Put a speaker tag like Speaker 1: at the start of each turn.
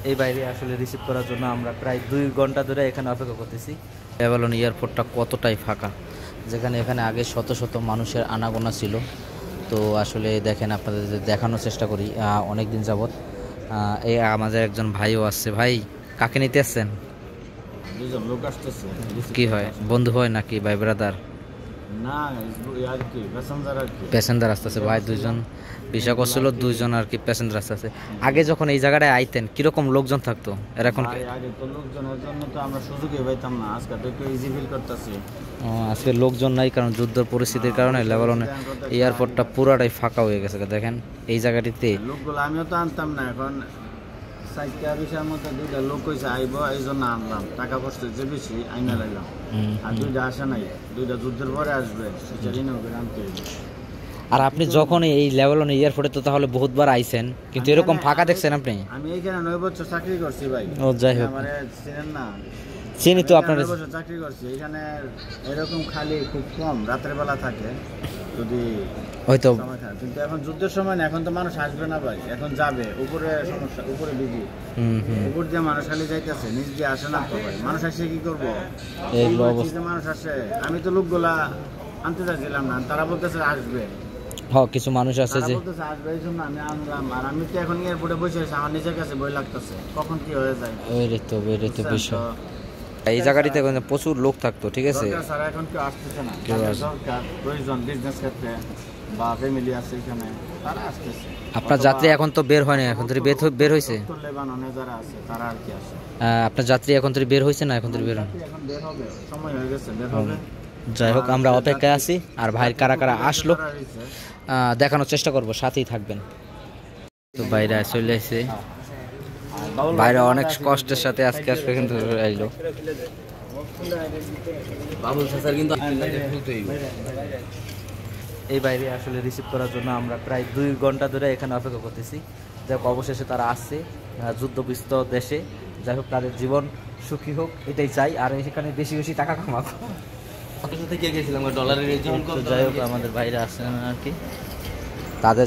Speaker 1: এই বাইরে আসলে রিসিভ করার জন্য আমরা প্রায় 2 ঘন্টা ধরে এখানে অপেক্ষা করতেছি। অ্যাভালন এয়ারপোর্টটা কতটাই ফাঁকা, যেখানে এখানে আগে শত শত মানুষের আনাগোনা ছিল। তো আসলে দেখেন, আপনাদের দেখানোর চেষ্টা করি। অনেক দিন যাবৎ এই আমাদের একজন ভাইও আসছে। ভাই, কাকে নিতে আসছেন?
Speaker 2: দুজন লোক আসতেছে।
Speaker 1: কি হয়, বন্ধু হয় নাকি ভাই ব্রাদার?
Speaker 2: না, আর কি প্যাসেঞ্জার আর কি।
Speaker 1: প্যাসেঞ্জার আসতেছে ভাই, দুইজন ভিসা করছিল, দুইজন আর কি প্যাসেঞ্জার আসতেছে। আগে যখন এই জায়গাটায় আইতেন কিরকম লোকজন থাকতো? এর এখন
Speaker 2: আগে তো লোকজনের জন্য তো আমরা সুযোগই পাইতাম না, আজকে তো একটু ইজি ফিল করতেছি।
Speaker 1: আজকে লোকজন নাই, কারণ যুদ্ধের পরিস্থিতির কারণে লেবাননে এয়ারপোর্টটা পুরাটাই ফাঁকা হয়ে গেছে। দেখেন এই জায়গাটিতে
Speaker 2: লোকগুলো আমিও তো আনতাম না, এখন সাইটটা বিষয়ের মধ্যে দুইটা লোক হয়েছে আইব, এই জন্য আনলাম। টাকা খরচ যে বেশি আইনা লাগলাম, আর দুইটা আসে নাই, দুইটা যুদ্ধের পরে আসবে, সেটা রিনিউ করে আনতে হবে।
Speaker 1: আর আপনি যখন এই লেভেলন এয়ারপোর্টে তো তাহলে বহুতবার আইছেন, কিন্তু এরকম ফাঁকা দেখছেন আপনি?
Speaker 2: আমি এইখানে 9 বছর চাকরি করছি ভাই।
Speaker 1: ও যাই হোক,
Speaker 2: আমারে চিনেন না?
Speaker 1: চিনি তো আপনার।
Speaker 2: 9 বছর চাকরি করছি এখানে, এরকম খালি খুব কম রাতের বেলা থাকে যদি
Speaker 1: হয়তো।
Speaker 2: কিন্তু এখন যুদ্ধের সময় না, এখন তো মানুষ আসবে না ভাই, এখন যাবে উপরে, সমস্যা উপরে বিধি, উপর দিয়ে মানুষ খালি যাইতেছে, নিচ দিয়ে আসে না তো ভাই। মানুষ আসে কি করবো, মানুষ আসে। আমি তো লোকগুলা আনতে চাইছিলাম না, তারা বলতেছে আসবে।
Speaker 1: হ্যাঁ, কিছু মানুষ আছে যে
Speaker 2: আসবে, এই জন্য আমি আনলাম। আর আমি তো এখন এয়ারপোর্টে বসে আছি, আমার নিজের কাছে ভয় লাগতেছে কখন কি হয়ে যায়।
Speaker 1: ওই তো বিষয়। এই জায়গাটিতে প্রচুর লোক থাকতো, ঠিক আছে।
Speaker 2: স্যার এখন কেউ আসতেছে না, দরকার প্রয়োজন বিজনেস ক্ষেত্রে বা ফ্যামিলি আছে এখানে, তারা আসতেছে।
Speaker 1: আপনার যাত্রী এখন তো বের হয় না, এখন তো বের হয়েছে।
Speaker 2: লেবাননে যারা আছে তারা আর কি আসে।
Speaker 1: আপনার যাত্রী এখন তো বের হয়েছে না? এখন তো বের হয়,
Speaker 2: এখন বের হবে, সময় হয়ে গেছে, বের হবে।
Speaker 1: যাই হোক, আমরা অপেক্ষায় আছি। আর ভাইয়ের কারা কারা আসলো দেখানোর চেষ্টা করব, সাথেই থাকবেন। তো বাইরে চলে আসছে, বাইরে অনেক কষ্টের সাথে আজকে কিন্তু আইলো। এই বাইরে আসলে রিসিভ করার জন্য আমরা প্রায় 2 ঘন্টা ধরে এখানে অপেক্ষা করতেছি। যাই হোক, অবশেষে তারা আসছে যুদ্ধবিস্ত দেশে। যাই হোক, তাদের জীবন সুখী হোক, এটাই চাই। আর এখানে বেশি বেশি টাকা কামাক। যাই হোক, আমাদের বাইরে আসছে আর কি তাদের